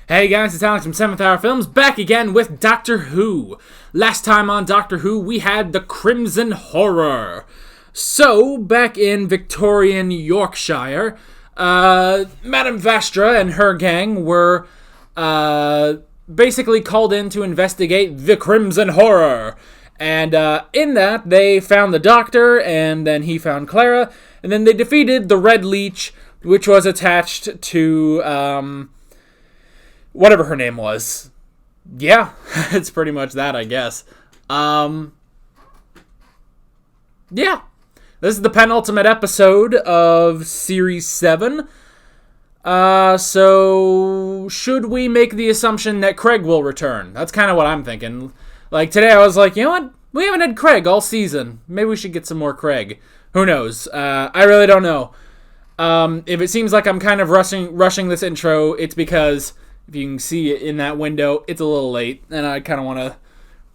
Hey guys, it's Alex from 7th Hour Films, back again with Doctor Who. Last time on Doctor Who, we had the Crimson Horror. So, back in Victorian Yorkshire, Madame Vastra and her gang were basically called in to investigate the Crimson Horror. And in that, they found the Doctor, and then he found Clara, and then they defeated the Red Leech, which was attached to whatever her name was. Yeah, it's pretty much that, I guess. Yeah. This is the penultimate episode of Series 7. So, should we make the assumption that Craig will return? That's kind of what I'm thinking. Like, today I was like, you know what? We haven't had Craig all season. Maybe we should get some more Craig. Who knows? I really don't know. If it seems like I'm kind of rushing this intro, it's because if you can see it in that window, it's a little late, and I kind of want to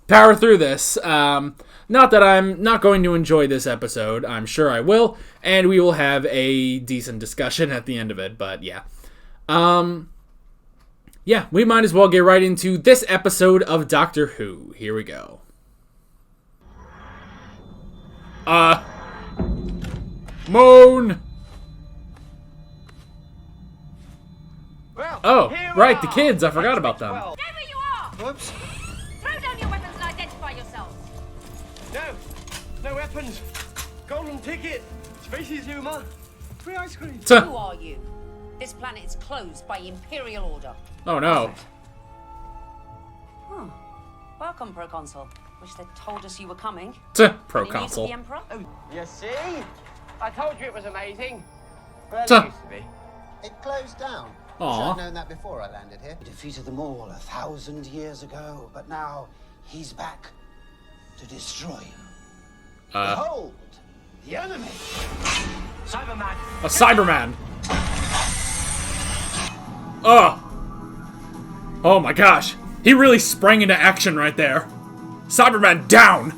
power through this. Not that I'm not going to enjoy this episode. I'm sure I will, and we will have a decent discussion at the end of it, but yeah. Yeah, we might as well get right into this episode of Doctor Who. Here we go. Moon! Well, oh, right, the kids. I forgot about them. Stay where you are! Whoops. Throw down your weapons and identify yourselves. No weapons. Golden ticket. Species humor. Free ice cream. Who are you? This planet is closed by Imperial order. Oh, no. Oh. Welcome, Proconsul. Wish they'd told us you were coming. Proconsul. The Emperor? Oh, you see? I told you it was amazing. Well, Tuh. it used to be. It closed down. Aw. Should have known that before I landed here. He defeated them all 1,000 years ago, but now he's back to destroy you. Behold! The enemy! Cyberman. A Cyberman. Oh. Oh my gosh. He really sprang into action right there. Cyberman down.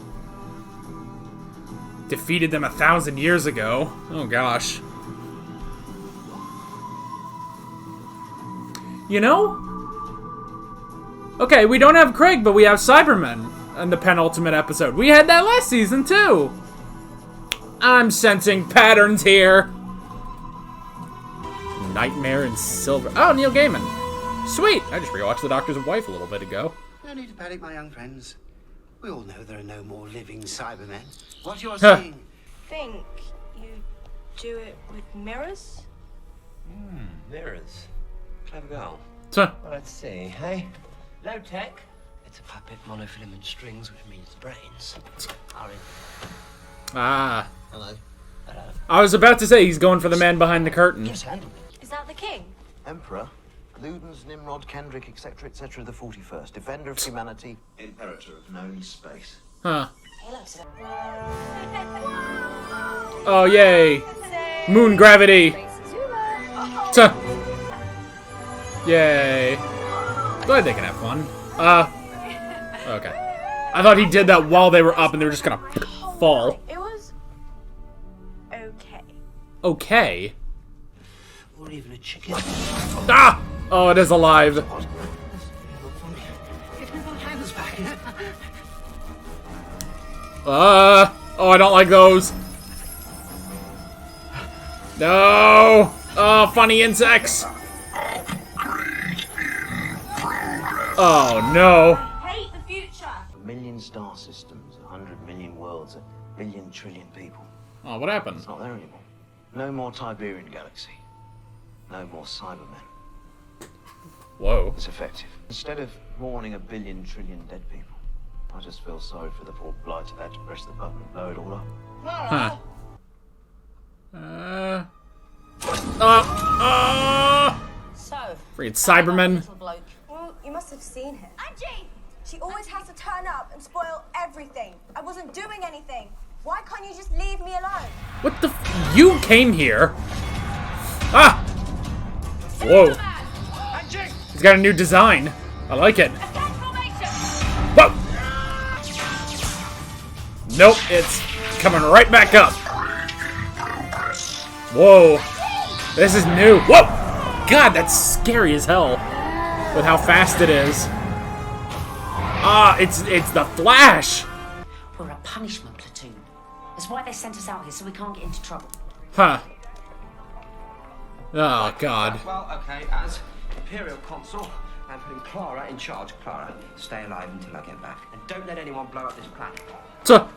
Defeated them 1,000 years ago. Oh gosh. You know? Okay, we don't have Craig, but we have Cybermen in the penultimate episode. We had that last season, too. I'm sensing patterns here. Nightmare in Silver. Oh, Neil Gaiman. Sweet. I just rewatched The Doctor's Wife a little bit ago. No need to panic, my young friends. We all know there are no more living Cybermen. What you're Huh. seeing... Think you do it with mirrors? Mirrors. Clever girl. Tuh. Well, let's see, hey? Low tech. It's a puppet, monofilament strings, which means the brains are in. Ah. Hello. Hello. I was about to say he's going for the man behind the curtain. Yes, handle it. Is that the king? Emperor, Ludens, Nimrod, Kendrick, etc., etc., the 41st, defender of humanity, imperator of known space. Huh. Oh, yay. Moon gravity. Tuh. Yay. Glad they can have fun. Okay. I thought he did that while they were up and they were just gonna fall. It was okay. Okay. Or even a chicken. Ah! Oh, it is alive. Give me my hands back. Oh, I don't like those. No. Oh, funny insects. Oh, no. Hate the future. A million star systems, 100 million worlds, a billion trillion people. Oh, what happened? It's not there anymore. No more Tiberian Galaxy. No more Cybermen. Whoa. It's effective. Instead of mourning a billion trillion dead people, I just feel sorry for the poor blighter that had to press the button and blow it all up. Huh. So, Freaking Cybermen. little bloke. Well, you must have seen him. Angie! She always has to turn up and spoil everything. I wasn't doing anything. Why can't you just leave me alone? What the you came here? Ah! Whoa. Angie! He's got a new design. I like it. Attack formation! Whoa! Nope, it's coming right back up. Whoa. This is new. Whoa! God, that's scary as hell. with how fast it is. Ah, it's the Flash! We're a punishment platoon. That's why they sent us out here, so we can't get into trouble. Huh. Oh, God. Well, okay, as Imperial Consul, I'm putting Clara in charge. Clara, stay alive until I get back. And don't let anyone blow up this planet. Tuh.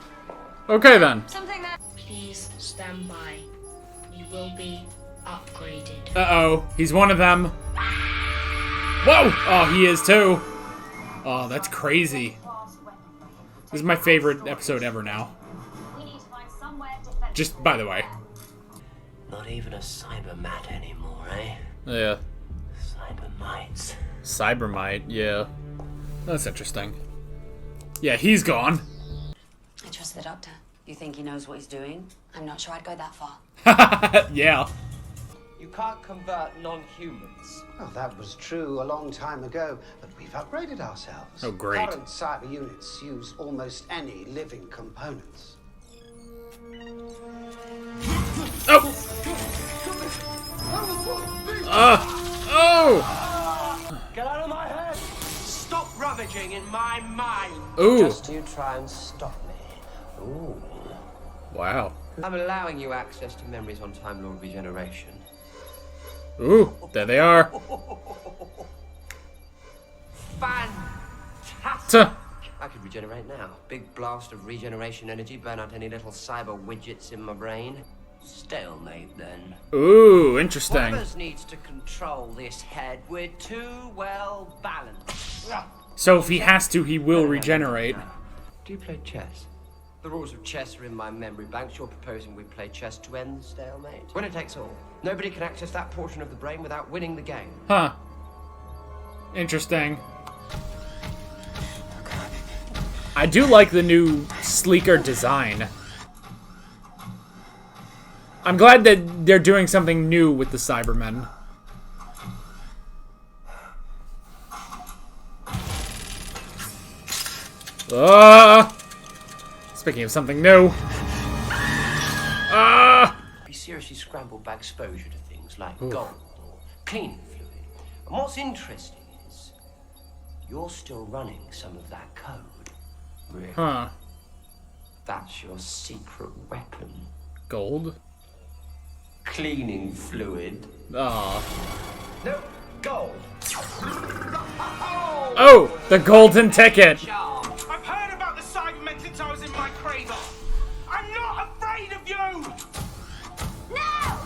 Okay, then. Something that. Please stand by. You will be upgraded. Uh-oh. He's one of them. Whoa! Oh, he is, too. Oh, that's crazy. This is my favorite episode ever now. Just, by the way. Not even a cybermat anymore, eh? Yeah. Cybermites. Cybermite, yeah. That's interesting. Yeah, he's gone. I trust the doctor. You think he knows what he's doing? I'm not sure I'd go that far. Yeah. You can't convert non-humans. Well, that was true a long time ago, but we've upgraded ourselves. Oh, great. Current cyber units use almost any living components. Oh! Oh! Get out of my head! Stop rummaging in my mind! Ooh. Just you try and stop me. Ooh. Wow. I'm allowing you access to memories on Time Lord regeneration. Ooh, there they are. Fantastic! Tuh. I could regenerate now. Big blast of regeneration energy, burn out any little cyber widgets in my brain. Stalemate, then. Ooh, One interesting. of us needs to control this head. We're too well balanced. So if he has to, he will regenerate. Do you play chess? The rules of chess are in my memory banks. You're proposing we play chess to end the stalemate. Winner takes all. Nobody can access that portion of the brain without winning the game. Huh. Interesting. I do like the new, sleeker design. I'm glad that they're doing something new with the Cybermen. Speaking of something new. Be seriously scrambled by exposure to things like gold or cleaning fluid. And what's interesting is you're still running some of that code. Really? Huh. That's your secret weapon. Gold? Cleaning fluid. Aw. No, gold. Oh, the golden ticket. I've heard about the Cybermen since I was in my cradle. I'm not afraid of you!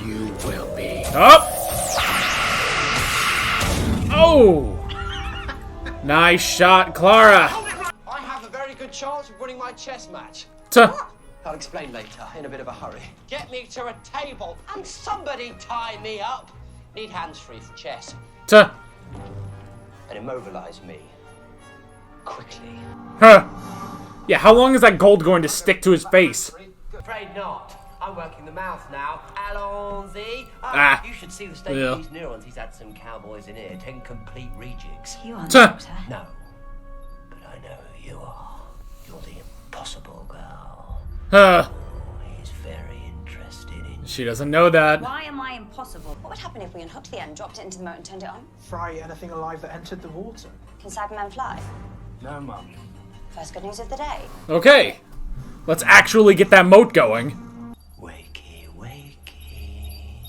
You will be. Up. Oh. Nice shot, Clara. I have a very good chance of winning my chess match. Tuh. I'll explain later, in a bit of a hurry. Get me to a table and somebody tie me up. Need hands-free for chess. Tuh. And immobilize me. Quickly. Huh. Yeah, how long is that gold going to stick to his face? Afraid not. I'm working the mouth now. Allons-y. Ah. You should see the state Yeah. of these neurons. He's had some cowboys in here. 10 complete rejigs. You are the Tuh. doctor. No. But I know who you are. You're the impossible girl. Huh. He's very interested in She doesn't know that. Why am I impossible? What would happen if we unhooked the end, dropped it into the moat and turned it on? Fry anything alive that entered the water. Can Cybermen fly? No, Mum. First good news of the day. Okay. Let's actually get that moat going. Wakey, wakey.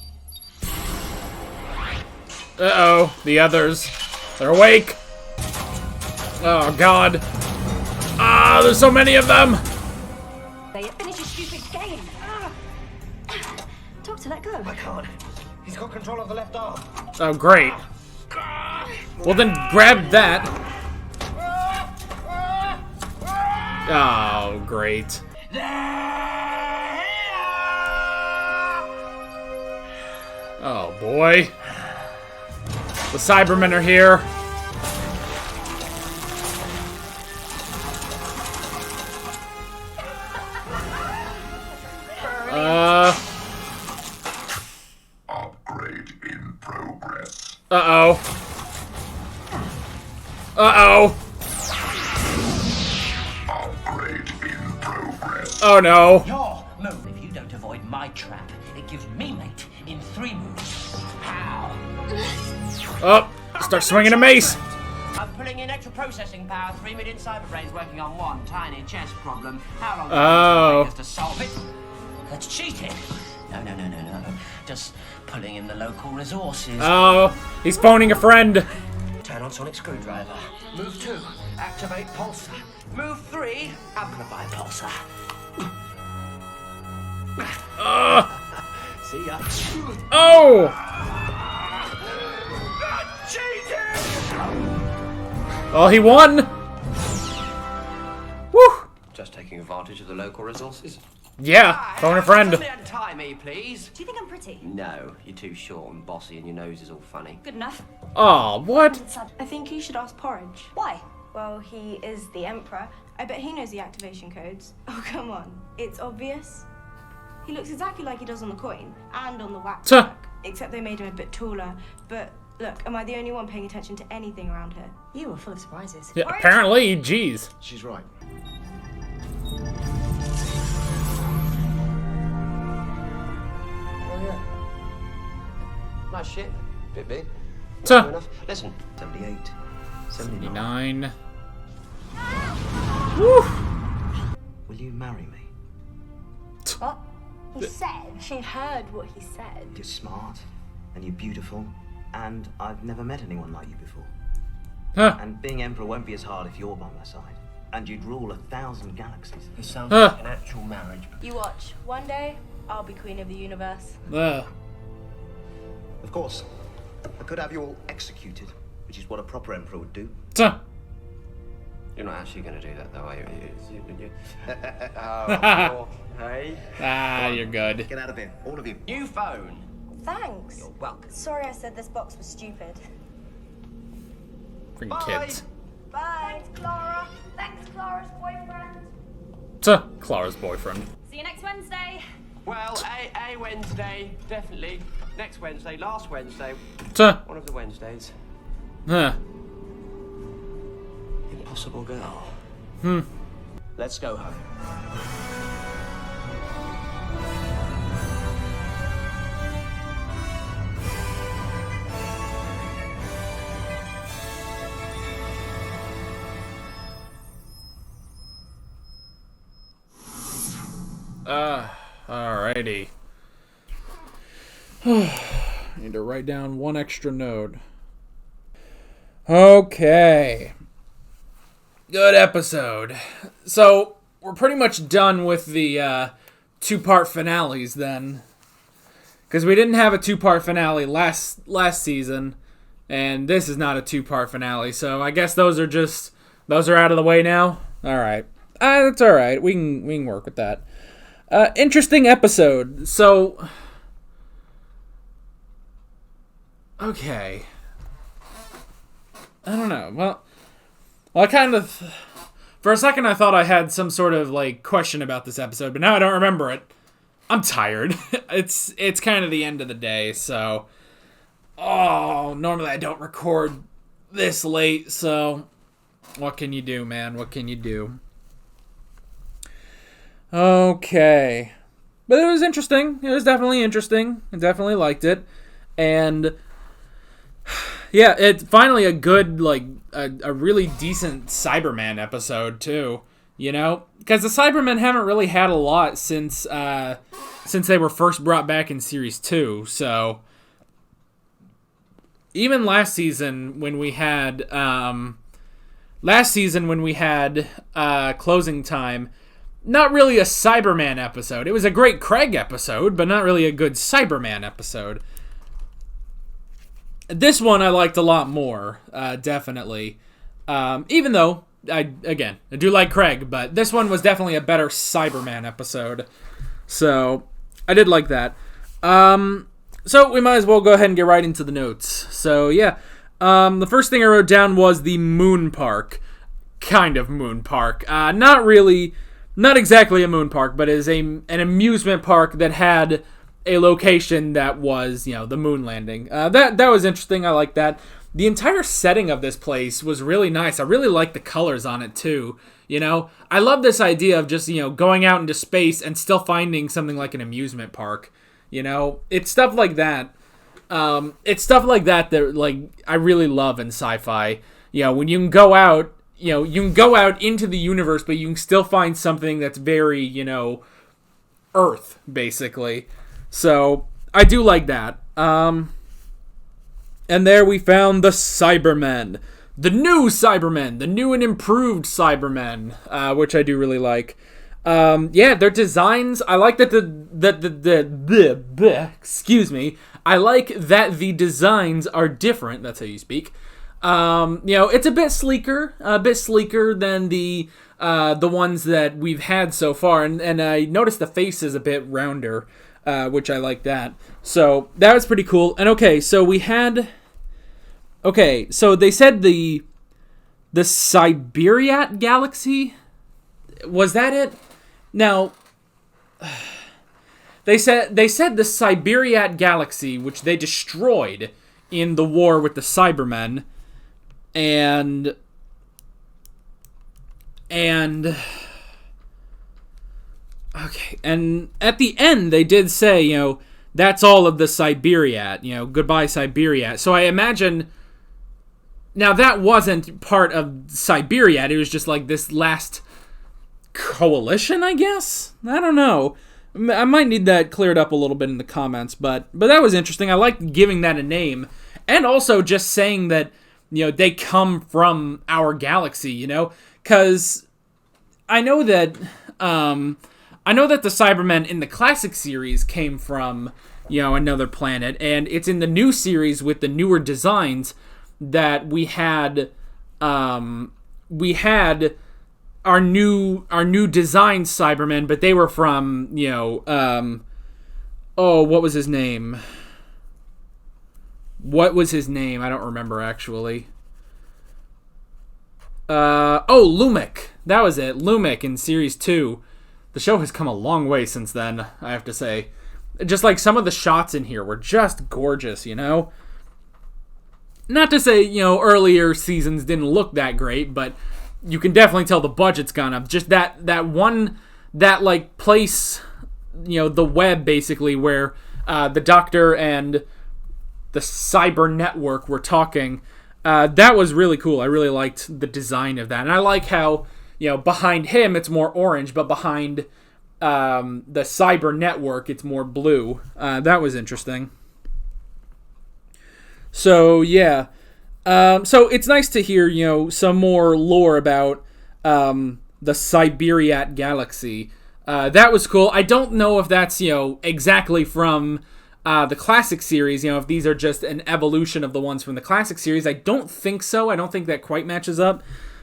Uh-oh. The others. They're awake. Oh, God. Ah, there's so many of them. They finish your stupid game. Doctor, let go. I can't. He's got control of the left arm. Oh, great. Well, then grab that. Oh, great. Oh, boy. The Cybermen are here. Upgrade in progress. Uh-oh. Uh-oh. Upgrade in progress. Oh, no. Your move. If you don't avoid my trap, it gives me mate in 3 moves. How? Oh, start swinging a mace. pulling in extra processing power. 3 million cyber brains working on one tiny chess problem. How long Oh. does it take us to solve it? That's cheating. No. Just pulling in the local resources. Oh, he's phoning a friend. Turn on sonic screwdriver. Move 2, activate pulsar. Move 3, amplify pulsar. See ya. Oh! Cheating! Well, he won. Woo! Just taking advantage of the local resources. Yeah, phone a friend. Somebody untie me, please. Do you think I'm pretty? No, you're too short and bossy and your nose is all funny. Good enough. Oh, what? I think you should ask Porridge. Why? Well, he is the Emperor. I bet he knows the activation codes. Oh, come on. It's obvious. He looks exactly like he does on the coin and on the wax Tuh. work, except they made him a bit taller. But look, am I the only one paying attention to anything around here? You were full of surprises. Yeah, apparently, jeez. She's right. Oh, yeah. Nice ship. Bit big. Tuh. Fair enough. Listen, 78, 79. 9. Will you marry me? What? He said. She heard what he said. You're smart, and you're beautiful, and I've never met anyone like you before. Huh. And being Emperor won't be as hard if you're by my side. And you'd rule 1,000 galaxies. This sounds Huh. like an actual marriage. You watch. One day, I'll be queen of the universe. Ugh. Of course, I could have you all executed, which is what a proper Emperor would do. Tuh. You're not actually going to do that, though, are you? Oh, hey. Ah, you're good. Get out of here, all of you. New phone. Thanks. You're welcome. Sorry I said this box was stupid. Freaking Bye. kids. Bye. Thanks, Clara. Thanks, Clara's boyfriend. Tuh. Clara's boyfriend. See you next Wednesday. Well, a Wednesday, definitely. Next Wednesday, last Wednesday. Tuh. One of the Wednesdays. Huh. Impossible girl. Let's go home. Alrighty. Need to write down one extra note. Okay. Good episode. So, we're pretty much done with the two-part finales then. Because we didn't have a two-part finale last season. And this is not a two-part finale. So, I guess those are out of the way now. Alright. That's alright. We can work with that. Interesting episode. So, okay. I don't know. Well, I kind of, for a second I thought I had some sort of like question about this episode, but now I don't remember it. I'm tired. It's kind of the end of the day, so normally I don't record this late, so what can you do, man? What can you do? Okay. But it was interesting. It was definitely interesting. I definitely liked it. And yeah, it's finally a good, like, a really decent Cyberman episode, too. You know? Because the Cybermen haven't really had a lot since they were first brought back in Series 2. So, even last season when we had Closing Time, not really a Cyberman episode. It was a great Craig episode, but not really a good Cyberman episode. This one I liked a lot more, definitely. Even though, I do like Craig, but this one was definitely a better Cyberman episode. So, I did like that. So, we might as well go ahead and get right into the notes. So, yeah. The first thing I wrote down was the Moon Park. Kind of Moon Park. Not exactly a moon park, but is an amusement park that had a location that was, the moon landing. That was interesting. I like that. The entire setting of this place was really nice. I really like the colors on it too. I love this idea of just, going out into space and still finding something like an amusement park. It's stuff like that. That like I really love in sci-fi. when you can go out, you can go out into the universe, but you can still find something that's very, Earth, basically. So, I do like that. And there we found the Cybermen. The new Cybermen. The new and improved Cybermen. Which I do really like. Their designs, I like that excuse me. I like that the designs are different. That's how you speak. It's a bit sleeker than the ones that we've had so far. And I noticed the face is a bit rounder, which I like that. So that was pretty cool. And so they said the Siberiat Galaxy, was that it? Now, they said the Siberiat Galaxy, which they destroyed in the war with the Cybermen, and at the end they did say, that's all of the Siberiat, goodbye Siberiat. So I imagine, now that wasn't part of Siberiat, it was just like this last coalition, I guess? I don't know. I might need that cleared up a little bit in the comments, but that was interesting. I like giving that a name, and also just saying that, they come from our galaxy, because I know that the Cybermen in the classic series came from, another planet, and it's in the new series with the newer designs that we had our new design Cybermen, but they were from, what was his name? What was his name? I don't remember, actually. Lumic. That was it. Lumic in Series 2. The show has come a long way since then, I have to say. Just like some of the shots in here were just gorgeous, Not to say, earlier seasons didn't look that great, but you can definitely tell the budget's gone up. Just that place, the web, basically, where the Doctor and the cyber network were talking, that was really cool. I really liked the design of that. And I like how, behind him it's more orange, but behind the cyber network it's more blue. That was interesting. So, yeah. So it's nice to hear, some more lore about the Siberiat Galaxy. That was cool. I don't know if that's, exactly from the classic series, if these are just an evolution of the ones from the classic series. I don't think so. I don't think that quite matches up.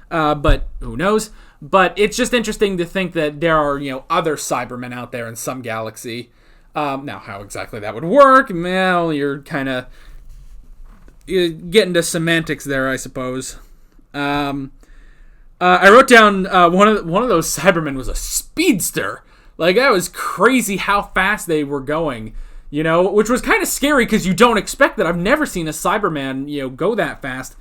But who knows? But it's just interesting to think that there are, other Cybermen out there in some galaxy. Now, how exactly that would work? Well, you're kind of getting to semantics there, I suppose. I wrote down one of those Cybermen was a speedster. Like, that was crazy how fast they were going, which was kind of scary because you don't expect that. I've never seen a Cyberman, go that fast.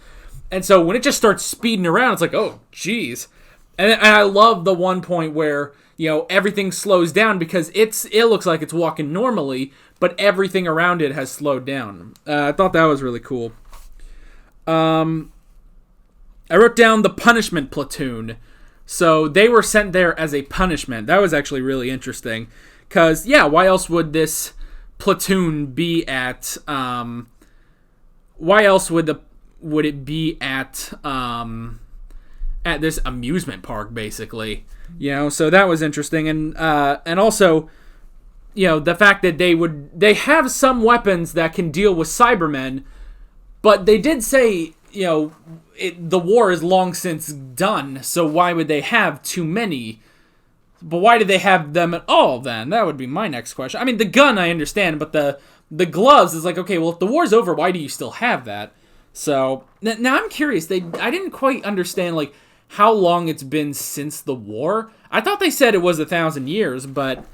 And so when it just starts speeding around, it's like, oh, geez. And I love the one point where, everything slows down because it looks like it's walking normally, but everything around it has slowed down. I thought that was really cool. I wrote down the punishment platoon. So they were sent there as a punishment. That was actually really interesting. Because, why else would this platoon be at... why else would it be at this amusement park, basically? So that was interesting. And also, the fact that they have some weapons that can deal with Cybermen, but they did say, the war is long since done, so why would they have too many? But why did they have them at all, then? That would be my next question. I mean, the gun, I understand, but the gloves is like, okay, well, if the war's over, why do you still have that? So, now I'm curious. I didn't quite understand, like, how long it's been since the war. I thought they said it was 1,000 years, but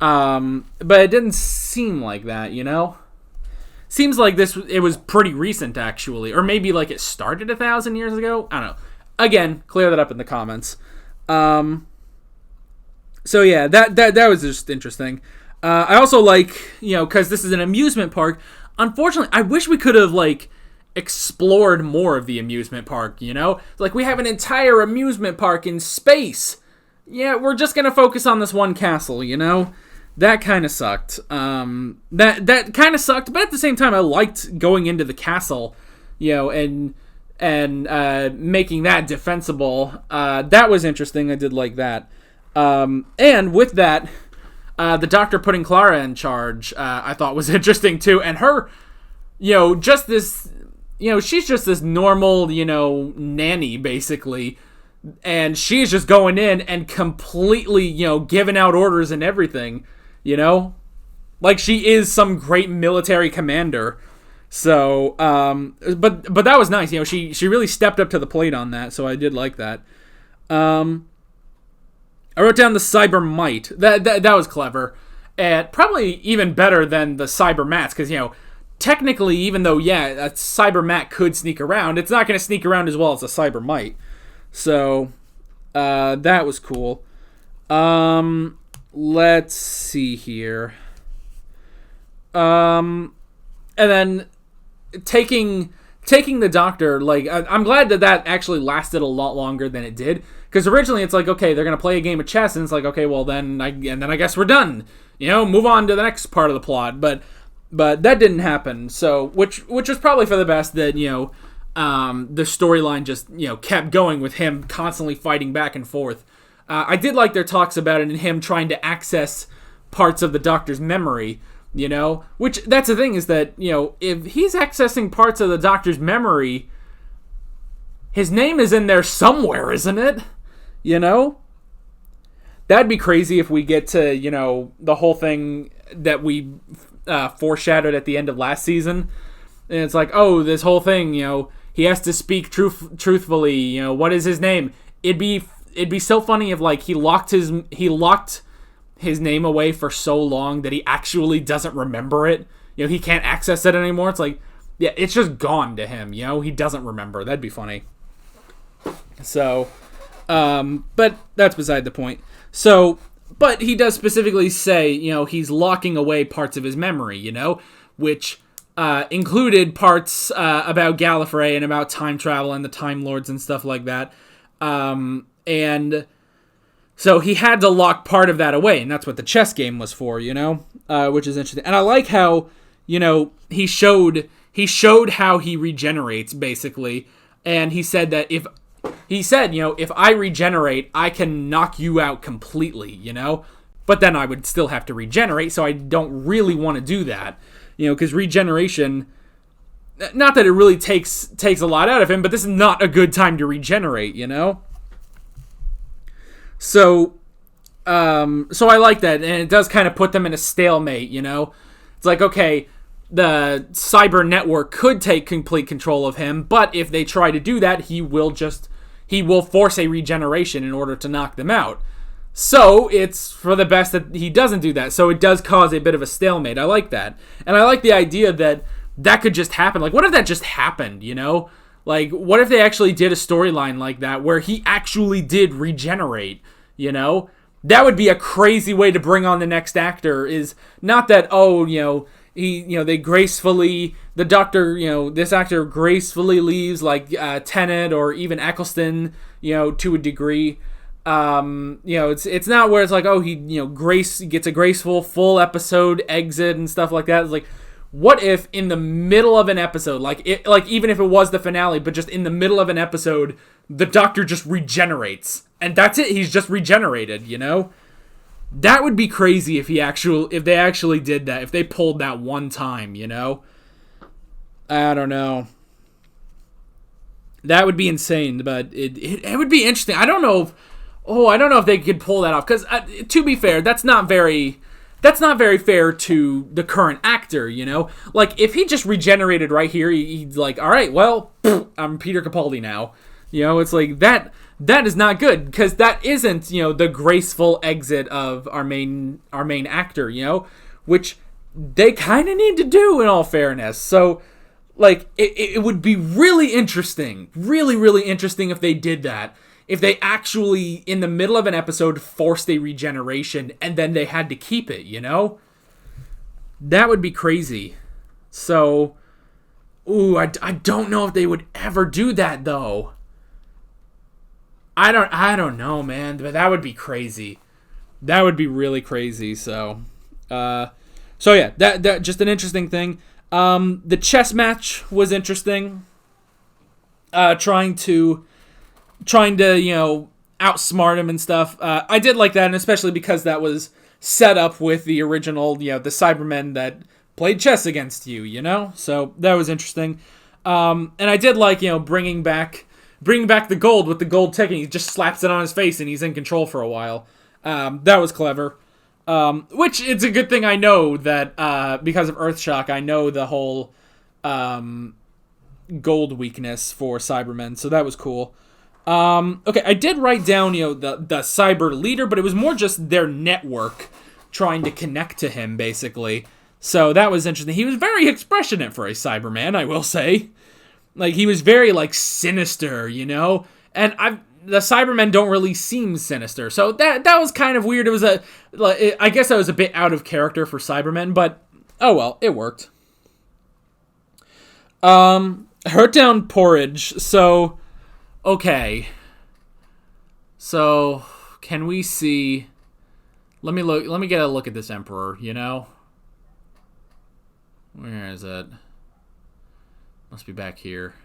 it didn't seem like that, Seems like it was pretty recent, actually. Or maybe, like, it started 1,000 years ago? I don't know. Again, clear that up in the comments. So, yeah, that was just interesting. I also like, because this is an amusement park, unfortunately, I wish we could have, like, explored more of the amusement park, you know? Like, we have an entire amusement park in space. Yeah, we're just gonna focus on this one castle, you know? That kind of sucked. That kind of sucked, but at the same time, I liked going into the castle, you know, and making that defensible. That was interesting. I did like that. And with that, the doctor putting Clara in charge, I thought was interesting too. And her, you know, just this, you know, she's just this normal, you know, nanny basically. And she's just going in and completely, you know, giving out orders and everything, you know? Like she is some great military commander. So, but that was nice. You know, she really stepped up to the plate on that, so I did like that. I wrote down the cyber might. That was clever. And probably even better than the cyber mats, because, you know, technically, even though, yeah, a cyber mat could sneak around, it's not going to sneak around as well as a cyber might. So, that was cool. Let's see here. And then taking the doctor, like, I'm glad that actually lasted a lot longer than it did. Because originally it's like, okay, they're going to play a game of chess, and it's like, okay, well, then I guess we're done. You know, move on to the next part of the plot. But that didn't happen. So, which was probably for the best that, you know, the storyline just, you know, kept going with him constantly fighting back and forth. I did like their talks about it and him trying to access parts of the doctor's memory, you know, which that's the thing is that, you know, if he's accessing parts of the doctor's memory, his name is in there somewhere, isn't it? You know, that'd be crazy if we get to, you know, the whole thing that we foreshadowed at the end of last season. And it's like, oh, this whole thing, you know, he has to speak truthfully. You know, what is his name? It'd be so funny if, like, he locked his name away for so long that he actually doesn't remember it. You know, he can't access it anymore. It's like, yeah, it's just gone to him. You know, he doesn't remember. That'd be funny. So, but that's beside the point. So, but he does specifically say, you know, he's locking away parts of his memory, you know, which included parts about Gallifrey and about time travel and the Time Lords and stuff like that. And so he had to lock part of that away, and that's what the chess game was for, you know, which is interesting. And I like how, you know, he showed how he regenerates, basically. And he said that you know, if I regenerate, I can knock you out completely, you know? But then I would still have to regenerate, so I don't really want to do that, you know, because regeneration, not that it really takes a lot out of him, but this is not a good time to regenerate, you know? So I like that, and it does kind of put them in a stalemate, you know? It's like, okay, the cyber network could take complete control of him, but if they try to do that, he will force a regeneration in order to knock them out. So it's for the best that he doesn't do that. So it does cause a bit of a stalemate. I like that. And I like the idea that could just happen. Like, what if that just happened, you know? Like, what if they actually did a storyline like that where he actually did regenerate, you know? That would be a crazy way to bring on the next actor, is not that, oh, you know, the doctor, you know, this actor gracefully leaves, like Tennant or even Eccleston, you know, to a degree. You know, it's not where it's like, oh, he, you know, gets a graceful full episode exit and stuff like that. It's like, what if in the middle of an episode, like even if it was the finale, but just in the middle of an episode, the doctor just regenerates, and that's it. He's just regenerated, you know? That would be crazy if they actually did that, if they pulled that one time, you know? I don't know. That would be insane, but it would be interesting. I don't know if they could pull that off, because to be fair, that's not very fair to the current actor, you know? Like, if he just regenerated right here, he's like, all right, well, I'm Peter Capaldi now. You know, it's like, that is not good, because that isn't, you know, the graceful exit of our main actor, you know? Which they kind of need to do, in all fairness. So, like, it would be really interesting, really, really interesting if they did that. If they actually, in the middle of an episode, forced a regeneration and then they had to keep it, you know? That would be crazy. So, Ooh, I don't know if they would ever do that, though. I don't know, man, but that would be crazy. That would be really crazy, so yeah, that just an interesting thing. The chess match was interesting. Trying to outsmart him and stuff. I did like that, and especially because that was set up with the original, the Cybermen that played chess against you, So that was interesting. And I did like, bringing back the gold with the gold tick, and he just slaps it on his face and he's in control for a while. That was clever. Which it's a good thing I know that, because of Earthshock, I know the whole, gold weakness for Cybermen, so that was cool. Okay, I did write down, the cyber leader, but it was more just their network trying to connect to him, basically. So that was interesting. He was very expressionate for a Cyberman, I will say. Like, he was very, sinister, And the Cybermen don't really seem sinister, so that was kind of weird. It was I guess that was a bit out of character for Cybermen, but oh well, it worked. Hurt down porridge. So, okay. So, can we see? Let me get a look at this Emperor. Where is it? Must be back here.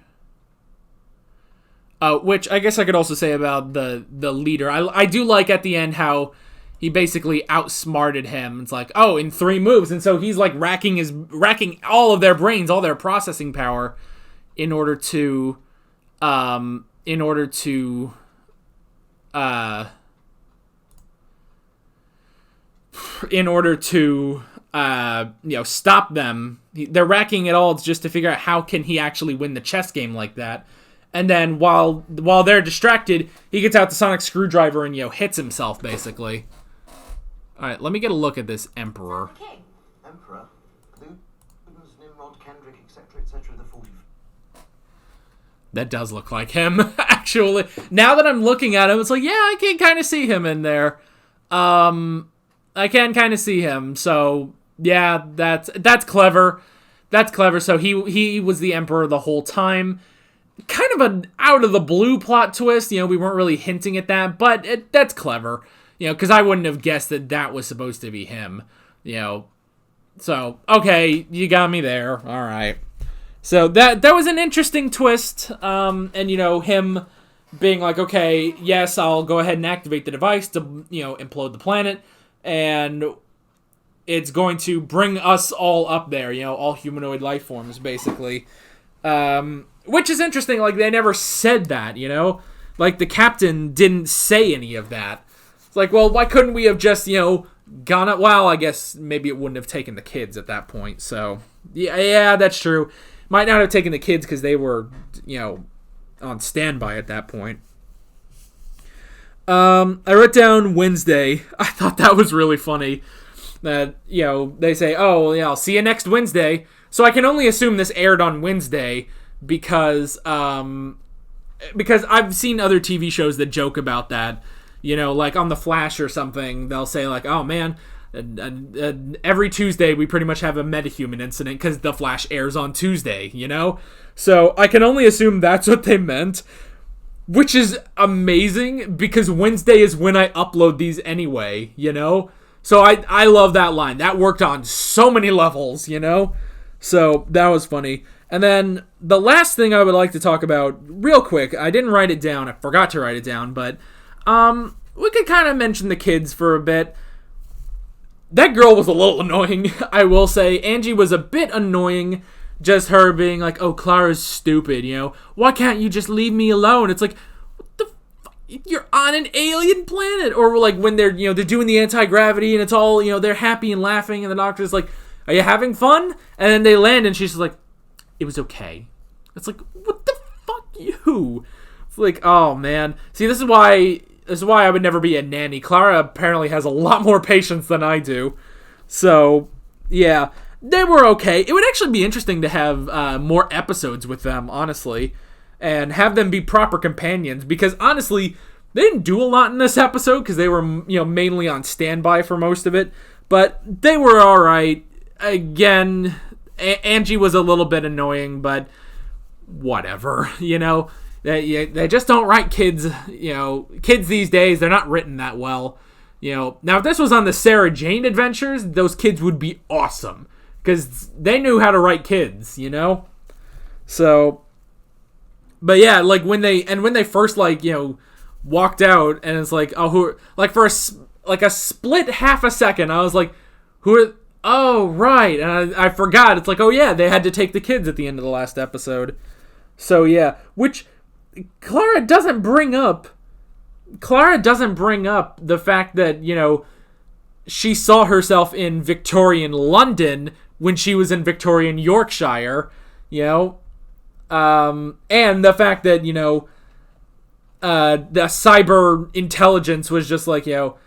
Which I guess I could also say about the leader. I do like at the end how he basically outsmarted him. It's like, oh, in 3 moves, and so he's like racking all of their brains, all their processing power, in order to stop them. They're racking it all just to figure out how can he actually win the chess game like that. And then while they're distracted, he gets out the sonic screwdriver and hits himself basically. All right, let me get a look at this Emperor. Emperor, Nimrod, Kendrick, etc., the 40. That does look like him, actually. Now that I'm looking at him, it's like, yeah, I can kind of see him in there. I can kind of see him. So yeah, that's clever. That's clever. So he was the Emperor the whole time. Kind of an out of the blue plot twist. We weren't really hinting at that, but that's clever. Because I wouldn't have guessed that was supposed to be him. So okay, you got me there. All right. So that was an interesting twist. And him being like, okay, yes, I'll go ahead and activate the device to implode the planet, and it's going to bring us all up there. All humanoid life forms, basically. Which is interesting, they never said that, the captain didn't say any of that. It's like, well, why couldn't we have just, gone up? Well, I guess maybe it wouldn't have taken the kids at that point, so, yeah, that's true. Might not have taken the kids because they were, on standby at that point. I wrote down Wednesday. I thought that was really funny. That, they say, oh, I'll see you next Wednesday. So I can only assume this aired on Wednesday, because I've seen other TV shows that joke about that, like on The Flash or something, they'll say like, oh man, every Tuesday we pretty much have a metahuman incident because The Flash airs on Tuesday, so I can only assume that's what they meant, which is amazing because Wednesday is when I upload these anyway, so I love that line. That worked on so many levels, so that was funny. And then the last thing I would like to talk about real quick, I didn't write it down, I forgot to write it down, but we could kind of mention the kids for a bit. That girl was a little annoying, I will say. Angie was a bit annoying, just her being like, oh, Clara's stupid, why can't you just leave me alone? It's like, what the fuck? You're on an alien planet. Or like when they're, they're doing the anti-gravity and it's all, they're happy and laughing and the doctor's like, are you having fun? And then they land and she's just like, it was okay. It's like, what the fuck, you? It's like, oh man. See, this is why I would never be a nanny. Clara apparently has a lot more patience than I do. So, yeah, they were okay. It would actually be interesting to have more episodes with them, honestly, and have them be proper companions. Because honestly, they didn't do a lot in this episode because they were, mainly on standby for most of it. But they were all right. Again, Angie was a little bit annoying, but whatever, you know. They just don't write kids, you know. Kids these days, they're not written that well, you know. Now, if this was on the Sarah Jane Adventures, those kids would be awesome, because they knew how to write kids, you know. So, but yeah, like when they first, like, you know, walked out, and it's like, oh, who, like, for a split half a second, I was like, who are, oh, right, and I forgot, it's like, oh yeah, they had to take the kids at the end of the last episode. So yeah, which Clara doesn't bring up the fact that, you know, she saw herself in Victorian London when she was in Victorian Yorkshire, you know, and the fact that, you know, the cyber intelligence was just like, you know,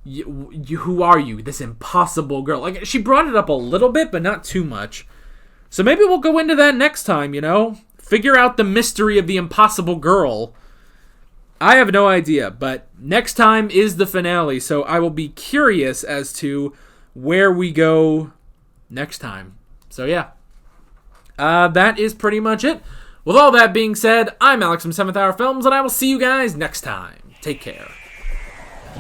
who are you, this impossible girl? Like, she brought it up a little bit, but not too much. So maybe we'll go into that next time, you know? Figure out the mystery of the impossible girl. I have no idea, but next time is the finale, so I will be curious as to where we go next time. So yeah. That is pretty much it. With all that being said, I'm Alex from 7th Hour Films, and I will see you guys next time. Take care.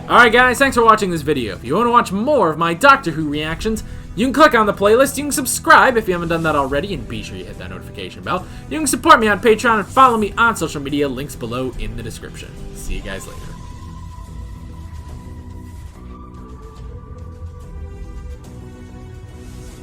Alright guys, thanks for watching this video. If you want to watch more of my Doctor Who reactions, you can click on the playlist, you can subscribe if you haven't done that already, and be sure you hit that notification bell. You can support me on Patreon and follow me on social media, links below in the description. See you guys later.